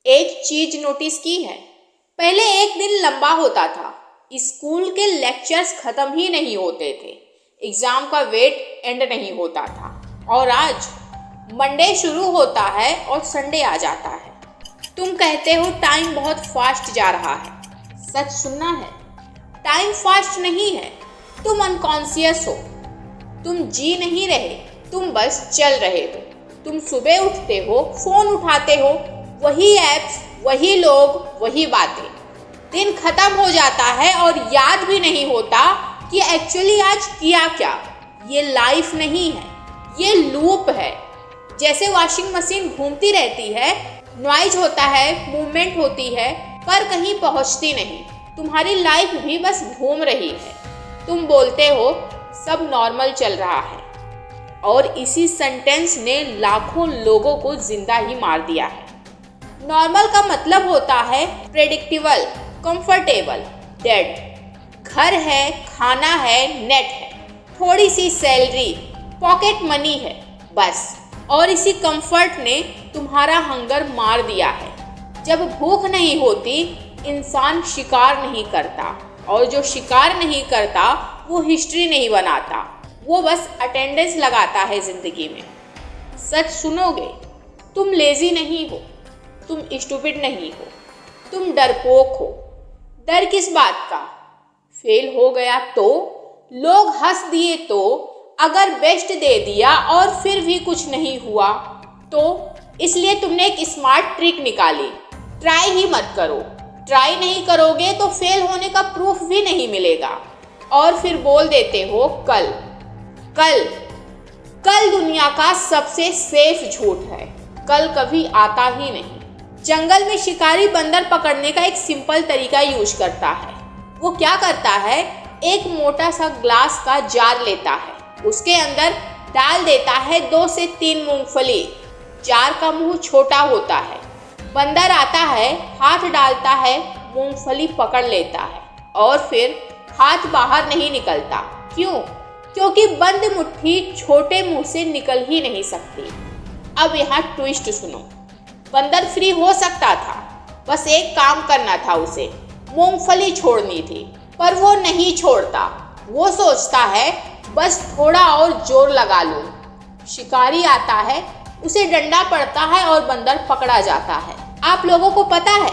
एक चीज नोटिस की है, पहले एक दिन लंबा होता था, स्कूल के लेक्चर्स खत्म ही नहीं होते थे, एग्जाम का वेट एंड नहीं होता था। और आज मंडे शुरू होता है और संडे आ जाता है। तुम कहते हो टाइम बहुत फास्ट जा रहा है। सच सुनना है, टाइम फास्ट नहीं है, तुम अनकॉन्शियस हो। तुम जी नहीं रहे, तुम बस चल रहे हो। तुम सुबह उठते हो, फोन उठाते हो, वही ऐप्स, वही लोग, वही बातें। दिन खत्म हो जाता है और याद भी नहीं होता कि एक्चुअली आज किया क्या। ये लाइफ नहीं है, ये लूप है। जैसे वॉशिंग मशीन घूमती रहती है, नॉइज होता है, मूवमेंट होती है, पर कहीं पहुंचती नहीं। तुम्हारी लाइफ भी बस घूम रही है। तुम बोलते हो सब नॉर्मल चल रहा है, और इसी सेंटेंस ने लाखों लोगों को जिंदा ही मार दिया है। नॉर्मल का मतलब होता है प्रेडिक्टेबल, कंफर्टेबल, डेड। घर है, खाना है, नेट है, थोड़ी सी सैलरी, पॉकेट मनी है, बस। और इसी कंफर्ट ने तुम्हारा हंगर मार दिया है। जब भूख नहीं होती, इंसान शिकार नहीं करता, और जो शिकार नहीं करता वो हिस्ट्री नहीं बनाता, वो बस अटेंडेंस लगाता है जिंदगी में। सच सुनोगे, तुम लेजी नहीं हो, तुम स्टूपिड नहीं हो, तुम डरपोक हो। डर किस बात का? फेल हो गया तो, लोग हंस दिए तो, अगर बेस्ट दे दिया और फिर भी कुछ नहीं हुआ तो। इसलिए तुमने एक स्मार्ट ट्रिक निकाली, ट्राई ही मत करो। ट्राई नहीं करोगे तो फेल होने का प्रूफ भी नहीं मिलेगा, और फिर बोल देते हो कल। कल कल दुनिया का सबसे सेफ झूठ है। कल कभी आता ही नहीं। जंगल में शिकारी बंदर पकड़ने का एक सिंपल तरीका यूज करता है। वो क्या करता है, एक मोटा सा ग्लास का जार लेता है, उसके अंदर डाल देता है 2 से 3 मूंगफली। जार का मुंह छोटा होता है। बंदर आता है, हाथ डालता है, मूंगफली पकड़ लेता है, और फिर हाथ बाहर नहीं निकलता। क्यों? क्योंकि बंद मुट्ठी छोटे मुंह से निकल ही नहीं सकती। अब यहाँ ट्विस्ट सुनो। बंदर फ्री हो सकता था, बस एक काम करना था उसे, मूंगफली छोड़नी थी, पर वो नहीं छोड़ता। वो सोचता है बस थोड़ा और जोर लगा लूं। शिकारी आता है, उसे डंडा पड़ता है और बंदर पकड़ा जाता है। आप लोगों को पता है,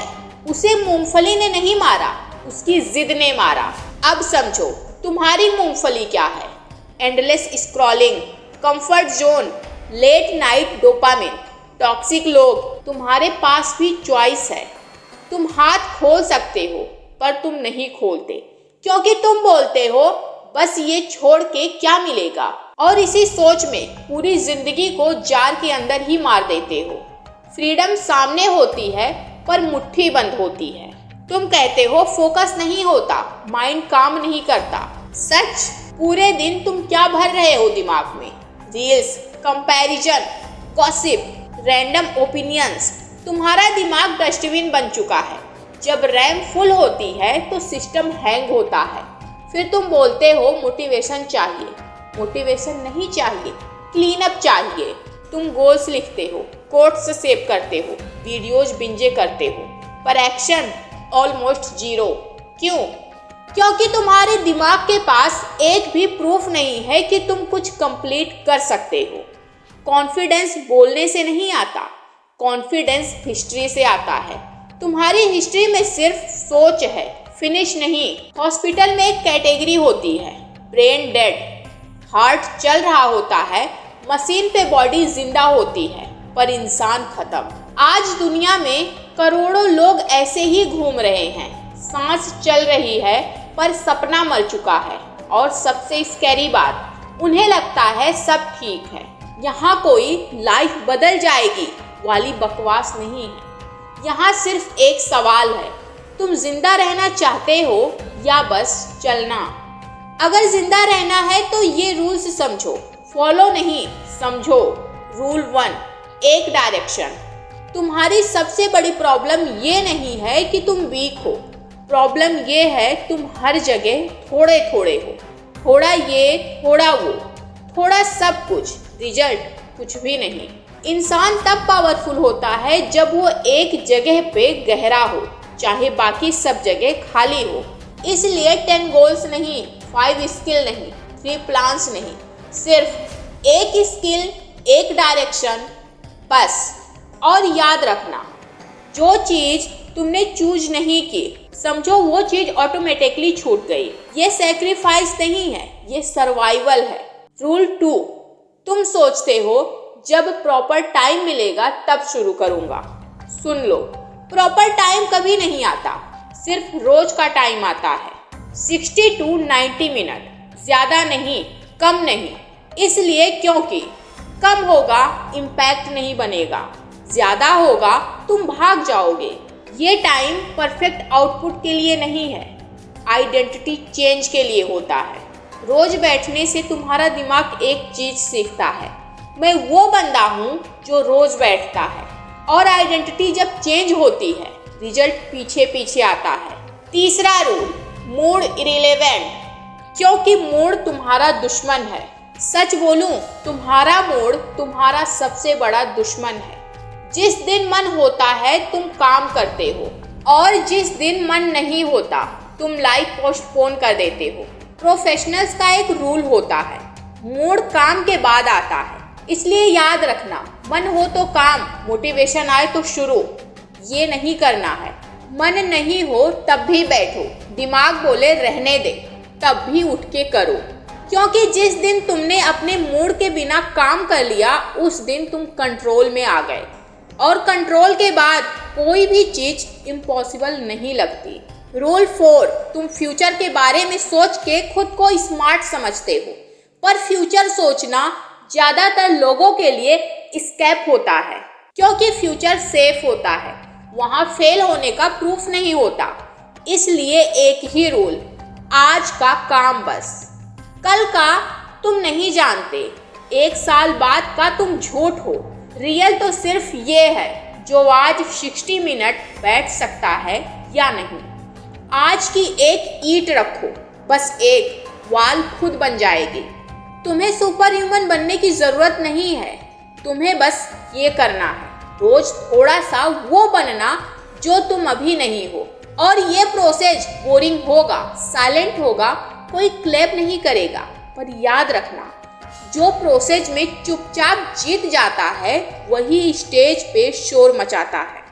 उसे मूंगफली ने नहीं मारा, उसकी जिद ने मारा। अब समझो तुम्हारी मूंगफली क्या है। Endless scrolling, comfort zone, late night dopamine, toxic लोग। तुम्हारे पास भी चॉइस है। तुम हाथ खोल सकते हो, पर तुम नहीं खोलते, क्योंकि तुम बोलते हो बस ये छोड़ के क्या मिलेगा, और इसी सोच में पूरी जिंदगी को जार के अंदर ही मार देते हो। फ्रीडम सामने होती है, पर मुट्ठी बंद होती है। तुम कहते हो फोकस नहीं होता, माइंड काम नहीं करता। सच, पूरे दिन तुम क्या भर रहे हो दिमाग में? Reels, comparison, gossip, random opinions. तुम्हारा दिमाग डस्टबिन बन चुका है। जब रैम फुल होती है तो सिस्टम हैंग होता है। फिर तुम बोलते हो मोटिवेशन चाहिए। मोटिवेशन नहीं चाहिए, क्लीन अप चाहिए। तुम गोल्स लिखते हो, कोट्स सेव करते हो, वीडियोज बिंजे करते हो, पर एक्शन ऑलमोस्ट जीरो। क्यों? क्योंकि तुम्हारे दिमाग के पास एक भी प्रूफ नहीं है कि तुम कुछ कंप्लीट कर सकते हो। कॉन्फिडेंस बोलने से नहीं आता, कॉन्फिडेंस हिस्ट्री से आता है। तुम्हारी हिस्ट्री में सिर्फ सोच है, फिनिश नहीं। हॉस्पिटल में एक कैटेगरी होती है, ब्रेन डेड। हार्ट चल रहा होता है, मशीन पे बॉडी जिंदा होती है, पर इंसान खत्म। आज दुनिया में करोड़ों लोग ऐसे ही घूम रहे हैं। सांस चल रही है, पर सपना मर चुका है। और सबसे स्कैरी बात, उन्हें लगता है सब ठीक है। यहाँ कोई लाइफ बदल जाएगी वाली बकवास नहीं है। यहाँ सिर्फ एक सवाल है, तुम जिंदा रहना चाहते हो या बस चलना? अगर जिंदा रहना है तो ये रूल्स समझो, फॉलो नहीं, समझो। रूल 1, एक डायरेक्शन। तुम्हारी सबसे बड़ी प्रॉब्लम ये नहीं है कि तुम वीक हो, प्रॉब्लम ये है तुम हर जगह थोड़े थोड़े हो। थोड़ा ये, थोड़ा वो, थोड़ा सब कुछ, रिजल्ट कुछ भी नहीं। इंसान तब पावरफुल होता है जब वो एक जगह पे गहरा हो, चाहे बाकी सब जगह खाली हो। इसलिए 10 गोल्स नहीं, 5 स्किल नहीं, 3 प्लान्स नहीं, सिर्फ एक स्किल, एक डायरेक्शन बस। और याद रखना, जो चीज़ तुमने चूज नहीं की, समझो वो चीज़ ऑटोमेटिकली छूट गई। ये सेक्रीफाइस नहीं है, ये सर्वाइवल है। रूल 2, तुम सोचते हो जब प्रॉपर टाइम मिलेगा तब शुरू करूँगा। सुन लो, प्रॉपर टाइम कभी नहीं आता, सिर्फ रोज का टाइम आता है। 60 to 90 मिनट, ज़्यादा नहीं, कम नहीं। इसलिए क्योंकि कम होगा इम्पैक्ट नहीं बनेगा, ज़्यादा होगा तुम भाग जाओगे। ये टाइम परफेक्ट आउटपुट के लिए नहीं है, आइडेंटिटी चेंज के लिए होता है। रोज बैठने से तुम्हारा दिमाग एक चीज़ सीखता है, मैं वो बंदा हूँ जो रोज बैठता है। और आइडेंटिटी जब चेंज होती है, रिजल्ट पीछे पीछे आता है। तीसरा रूल, मूड इरिलेवेंट, क्योंकि मूड तुम्हारा दुश्मन है। सच बोलूं, तुम्हारा मूड तुम्हारा सबसे बड़ा दुश्मन है। जिस दिन मन होता है तुम काम करते हो, और जिस दिन मन नहीं होता तुम लाइफ पोस्टपोन कर देते हो। प्रोफेशनल्स का एक रूल होता है, मूड काम के बाद आता है। इसलिए याद रखना, मन हो तो काम, मोटिवेशन आए तो शुरू। ये नहीं करना है, मन नहीं हो तब भी बैठो, दिमाग बोले रहने दे तब भी उठ के करो। क्योंकि जिस दिन तुमने अपने मूड के बिना काम कर लिया, उस दिन तुम कंट्रोल में आ गए। और कंट्रोल के बाद कोई भी चीज़ इम्पॉसिबल नहीं लगती। रूल 4, तुम फ्यूचर के बारे में सोच के खुद को स्मार्ट समझते हो, पर फ्यूचर सोचना ज़्यादातर लोगों के लिए एस्केप होता है। क्योंकि फ्यूचर सेफ होता है, वहाँ फेल होने का प्रूफ नहीं होता। इसलिए एक ही रूल, आज का काम बस, कल का तुम नहीं जानते, 1 साल बाद का तुम झूठ हो। रियल तो सिर्फ ये है, जो आज 60 मिनट बैठ सकता है या नहीं। आज की एक ईंट रखो, बस एक, वाल खुद बन जाएगी। तुम्हें सुपर ह्यूमन बनने की ज़रूरत नहीं है, तुम्हें बस ये करना है, रोज थोड़ा सा वो बनना जो तुम अभी नहीं हो। और ये प्रोसेस बोरिंग होगा, साइलेंट होगा, कोई क्लैप नहीं करेगा, पर याद रखना, जो प्रोसेस में चुपचाप जीत जाता है वही स्टेज पे शोर मचाता है।